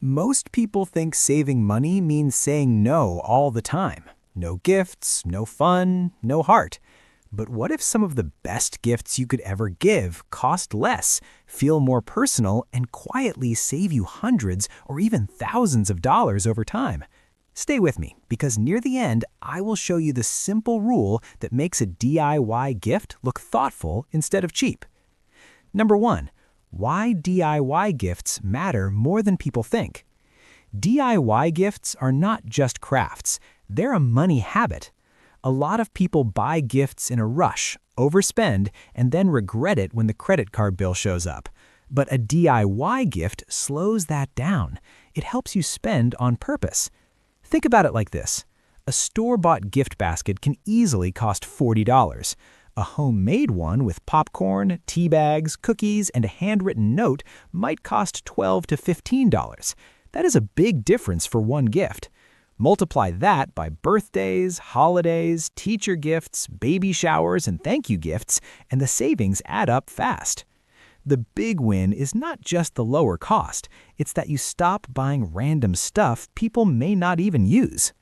Most people think saving money means saying no all the time. No gifts, no fun, no heart. But what if some of the best gifts you could ever give cost less, feel more personal, and quietly save you hundreds or even thousands of dollars over time? Stay with me, because near the end, I will show you the simple rule that makes a DIY gift look thoughtful instead of cheap. Number 1. Why DIY gifts matter more than people think. DIY gifts are not just crafts, they're a money habit. A lot of people buy gifts in a rush, overspend, and then regret it when the credit card bill shows up. But a DIY gift slows that down. It helps you spend on purpose. Think about it like this. A store-bought gift basket can easily cost $40. A homemade one with popcorn, tea bags, cookies, and a handwritten note might cost $12 to $15. That is a big difference for one gift. Multiply that by birthdays, holidays, teacher gifts, baby showers, and thank you gifts, and the savings add up fast. The big win is not just the lower cost, it's that you stop buying random stuff people may not even use.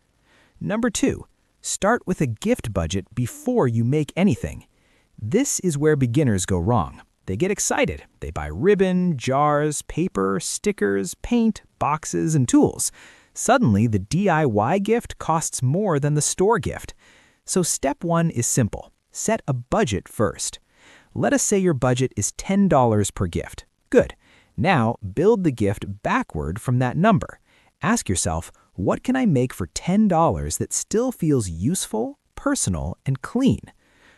Number 2, start with a gift budget before you make anything. This is where beginners go wrong. They get excited. They buy ribbon, jars, paper, stickers, paint, boxes, and tools. Suddenly, the DIY gift costs more than the store gift. So step 1 is simple. Set a budget first. Let us say your budget is $10 per gift. Good. Now, build the gift backward from that number. Ask yourself, what can I make for $10 that still feels useful, personal, and clean?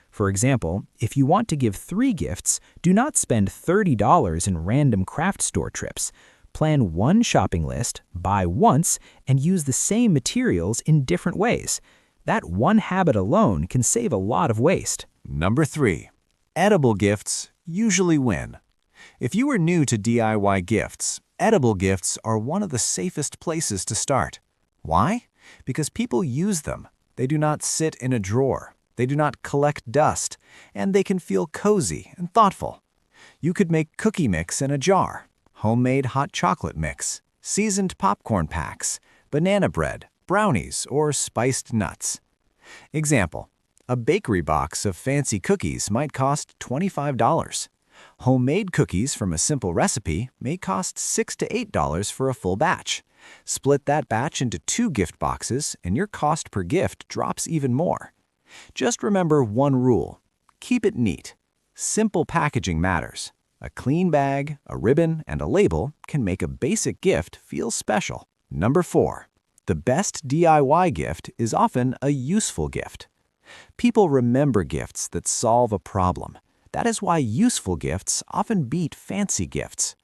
For example, if you want to give 3 gifts, do not spend $30 in random craft store trips. Plan one shopping list, buy once, and use the same materials in different ways. That one habit alone can save a lot of waste. Number 3. Edible gifts usually win. If you are new to DIY gifts, edible gifts are one of the safest places to start. Why? Because people use them. They do not sit in a drawer. They do not collect dust, and they can feel cozy and thoughtful. You could make cookie mix in a jar, homemade hot chocolate mix, seasoned popcorn packs, banana bread, brownies, or spiced nuts. Example, a bakery box of fancy cookies might cost $25. Homemade cookies from a simple recipe may cost $6 to $8 for a full batch. Split that batch into 2 gift boxes, and your cost per gift drops even more. Just remember one rule. Keep it neat. Simple packaging matters. A clean bag, a ribbon, and a label can make a basic gift feel special. Number 4. The best DIY gift is often a useful gift. People remember gifts that solve a problem. That is why useful gifts often beat fancy gifts.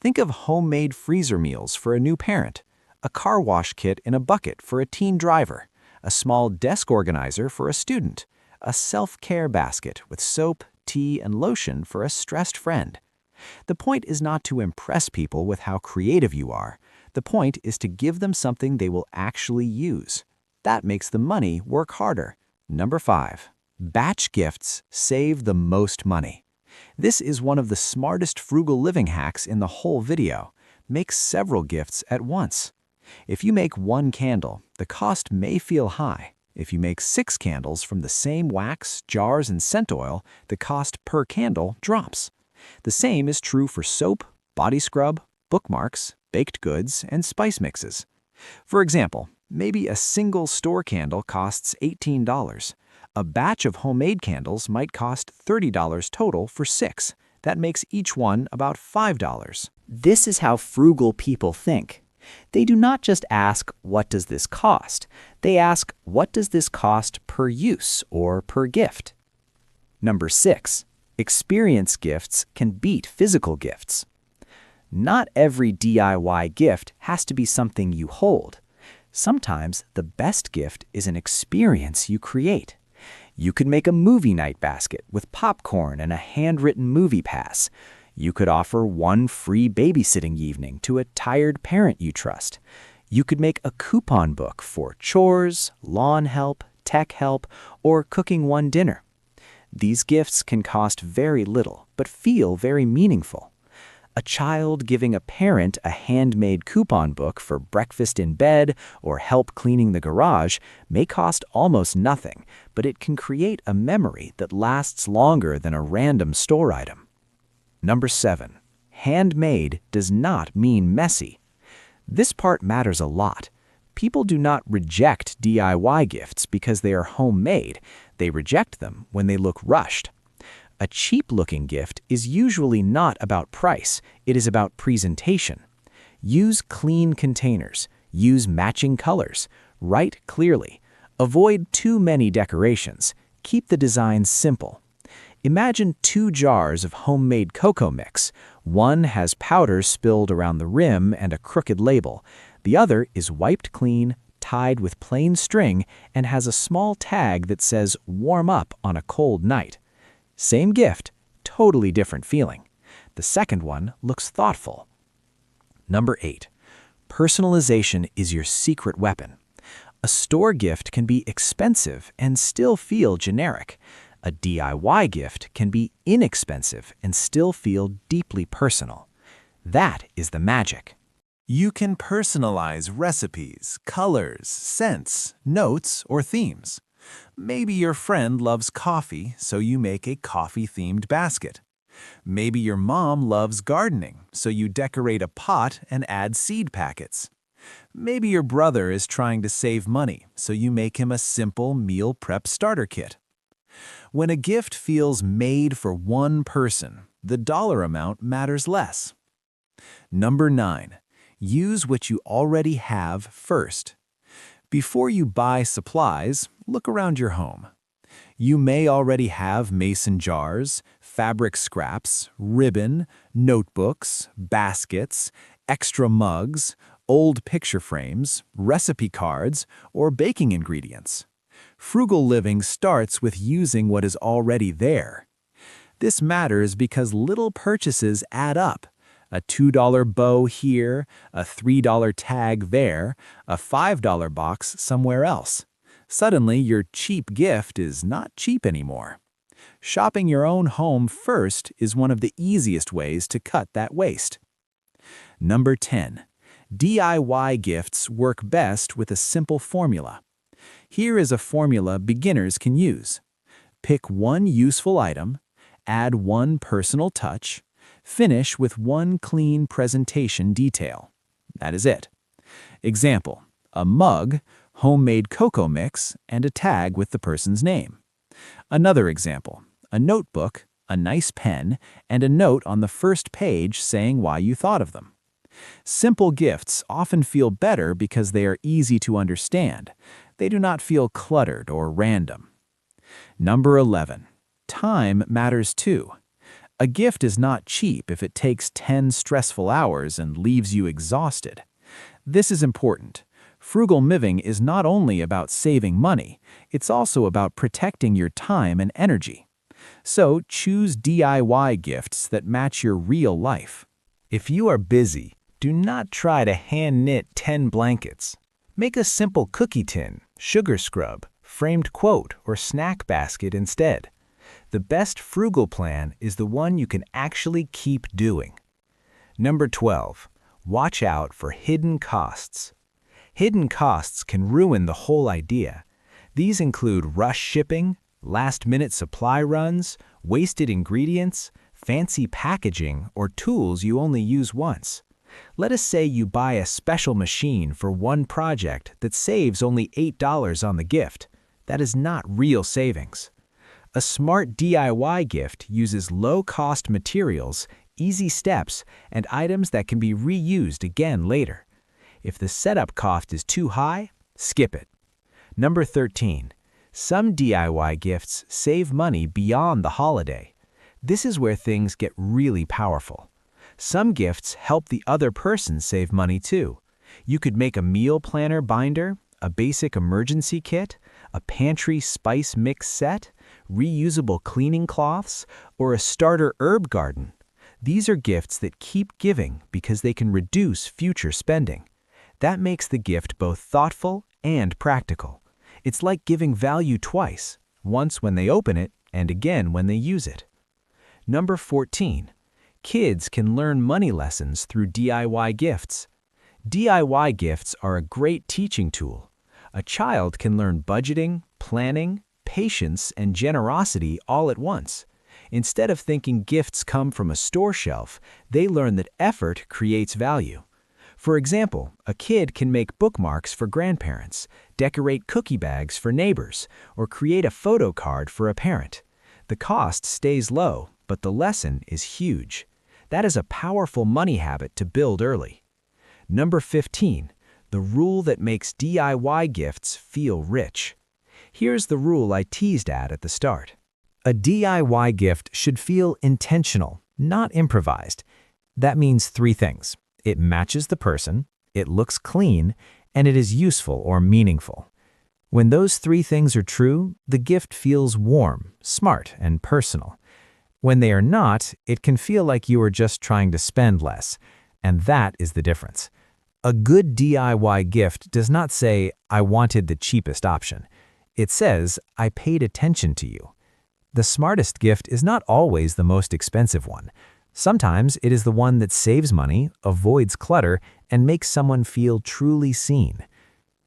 Think of homemade freezer meals for a new parent, a car wash kit in a bucket for a teen driver, a small desk organizer for a student, a self-care basket with soap, tea, and lotion for a stressed friend. The point is not to impress people with how creative you are. The point is to give them something they will actually use. That makes the money work harder. Number 5. Batch gifts save the most money. This is one of the smartest frugal living hacks in the whole video. Make several gifts at once. If you make 1 candle, the cost may feel high. If you make 6 candles from the same wax, jars, and scent oil, the cost per candle drops. The same is true for soap, body scrub, bookmarks, baked goods, and spice mixes. For example, maybe a single store candle costs $18. A batch of homemade candles might cost $30 total for 6. That makes each one about $5. This is how frugal people think. They do not just ask, what does this cost? They ask, what does this cost per use or per gift? Number 6. Experience gifts can beat physical gifts. Not every DIY gift has to be something you hold. Sometimes the best gift is an experience you create. You could make a movie night basket with popcorn and a handwritten movie pass. You could offer 1 free babysitting evening to a tired parent you trust. You could make a coupon book for chores, lawn help, tech help, or cooking one dinner. These gifts can cost very little, but feel very meaningful. A child giving a parent a handmade coupon book for breakfast in bed or help cleaning the garage may cost almost nothing, but it can create a memory that lasts longer than a random store item. Number 7. Handmade does not mean messy. This part matters a lot. People do not reject DIY gifts because they are homemade. They reject them when they look rushed. A cheap-looking gift is usually not about price, it is about presentation. Use clean containers, use matching colors, write clearly, avoid too many decorations, keep the design simple. Imagine 2 jars of homemade cocoa mix. One has powder spilled around the rim and a crooked label. The other is wiped clean, tied with plain string, and has a small tag that says "warm up on a cold night." Same gift, totally different feeling. The second one looks thoughtful. Number 8. Personalization is your secret weapon. A store gift can be expensive and still feel generic. A DIY gift can be inexpensive and still feel deeply personal. That is the magic. You can personalize recipes, colors, scents, notes, or themes. Maybe your friend loves coffee, so you make a coffee-themed basket. Maybe your mom loves gardening, so you decorate a pot and add seed packets. Maybe your brother is trying to save money, so you make him a simple meal prep starter kit. When a gift feels made for one person, the dollar amount matters less. Number 9. Use what you already have first. Before you buy supplies, look around your home. You may already have mason jars, fabric scraps, ribbon, notebooks, baskets, extra mugs, old picture frames, recipe cards, or baking ingredients. Frugal living starts with using what is already there. This matters because little purchases add up. A $2 bow here, a $3 tag there, a $5 box somewhere else. Suddenly, your cheap gift is not cheap anymore. Shopping your own home first is one of the easiest ways to cut that waste. Number 10. DIY gifts work best with a simple formula. Here is a formula beginners can use. Pick one useful item, add one personal touch, finish with one clean presentation detail. That is it. Example: a mug, homemade cocoa mix, and a tag with the person's name. Another example: a notebook, a nice pen, and a note on the first page saying why you thought of them. Simple gifts often feel better because they are easy to understand. They do not feel cluttered or random. Number 11. Time matters too. A gift is not cheap if it takes 10 stressful hours and leaves you exhausted. This is important. Frugal living is not only about saving money, it's also about protecting your time and energy. So choose DIY gifts that match your real life. If you are busy, do not try to hand-knit 10 blankets. Make a simple cookie tin, sugar scrub, framed quote, or snack basket instead. The best frugal plan is the one you can actually keep doing. Number 12. Watch out for hidden costs. Hidden costs can ruin the whole idea. These include rush shipping, last-minute supply runs, wasted ingredients, fancy packaging, or tools you only use once. Let us say you buy a special machine for one project that saves only $8 on the gift. That is not real savings. A smart DIY gift uses low-cost materials, easy steps, and items that can be reused again later. If the setup cost is too high, skip it. Number 13. Some DIY gifts save money beyond the holiday. This is where things get really powerful. Some gifts help the other person save money too. You could make a meal planner binder, a basic emergency kit, a pantry spice mix set, reusable cleaning cloths, or a starter herb garden. These are gifts that keep giving because they can reduce future spending. That makes the gift both thoughtful and practical. It's like giving value twice, once when they open it and again when they use it. Number 14. Kids can learn money lessons through DIY gifts. DIY gifts are a great teaching tool. A child can learn budgeting, planning, patience, and generosity all at once. Instead of thinking gifts come from a store shelf, they learn that effort creates value. For example, a kid can make bookmarks for grandparents, decorate cookie bags for neighbors, or create a photo card for a parent. The cost stays low, but the lesson is huge. That is a powerful money habit to build early. Number 15, the rule that makes DIY gifts feel rich. Here's the rule I teased at the start. A DIY gift should feel intentional, not improvised. That means 3 things. It matches the person, it looks clean, and it is useful or meaningful. When those 3 things are true, the gift feels warm, smart, and personal. When they are not, it can feel like you are just trying to spend less, and that is the difference. A good DIY gift does not say, "I wanted the cheapest option." It says, "I paid attention to you." The smartest gift is not always the most expensive one. Sometimes it is the one that saves money, avoids clutter, and makes someone feel truly seen.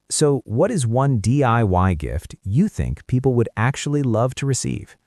So, what is one DIY gift you think people would actually love to receive?